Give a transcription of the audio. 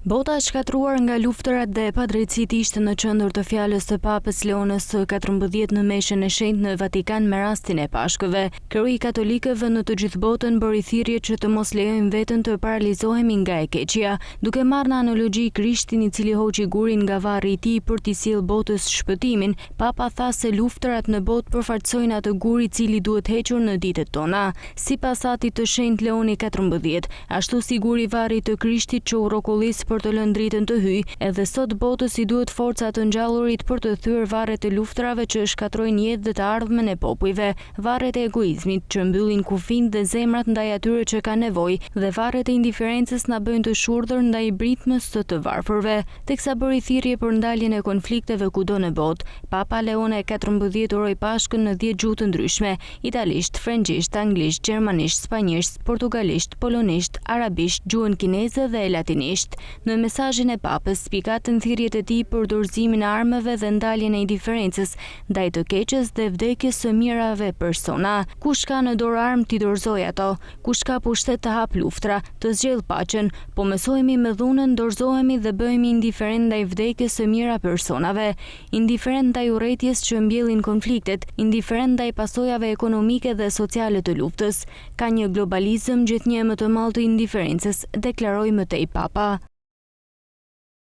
Bota shkatruar nga luftërat dhe padrejtësitë ishte në qendër të fjalës së Papës Leones së 14 në Meshën e Shenjtë në Vatikan me rastin e Pashkëve. Këro i katolikëve në të gjithë botën bëri thirrje që të mos lejojmë veten të paralizohemi nga e keqja, duke marrë në analogji Krishtin i cili hoqi gurin nga varri i tij për t'i sjellë botës shpëtimin. Papa tha se luftërat në botë përfaqësojnë atë gur i cili duhet hequr në ditët tona. Sipas atit të Shenjtë Leoni 14, ashtu si guri i varrit të Krishtit që u rrokollis për të lënë dritën të hyjë, edhe sot botës i duhet forca të ngjallurit për të thyer varret e luftrave që shkatrojnë jetë dhe të ardhmen e popujve, varret e egoizmit që mbyllin kufijtë dhe zemrat ndaj atyre që kanë nevojë, dhe varret e indiferencës na bëjnë të shurdhër ndaj britmës së të varfërve. Teksa bëri thirrje për ndaljen e konflikteve kudo në botë, Papa Leone 14 uroi Pashkën në 10 gjuhë të ndryshme: italisht, frëngjisht, anglisht, gjermanisht, spanjisht, portugalisht, polonisht, arabisht, gjuhën kineze dhe latinisht. Në mesazhin e Papës spikatën thirrjet e tij për dorëzimin e armëve dhe ndaljen e indiferencës ndaj të keqes dhe vdekjes së mirave persona. Kush ka në dorë armë t'i dorëzojë ato, kush ka pushtet të hap luftra, të zgjidh paqen, po mësohemi me dhunën, dorëzohemi dhe bëhemi indiferent ndaj vdekjes së mira personave, indiferent ndaj urrëties që mbjellin konfliktet, indiferent ndaj pasojave ekonomike dhe sociale të luftës. Ka një globalizëm gjithnjë më të madh të indiferencës, deklaroi mëtej Papa.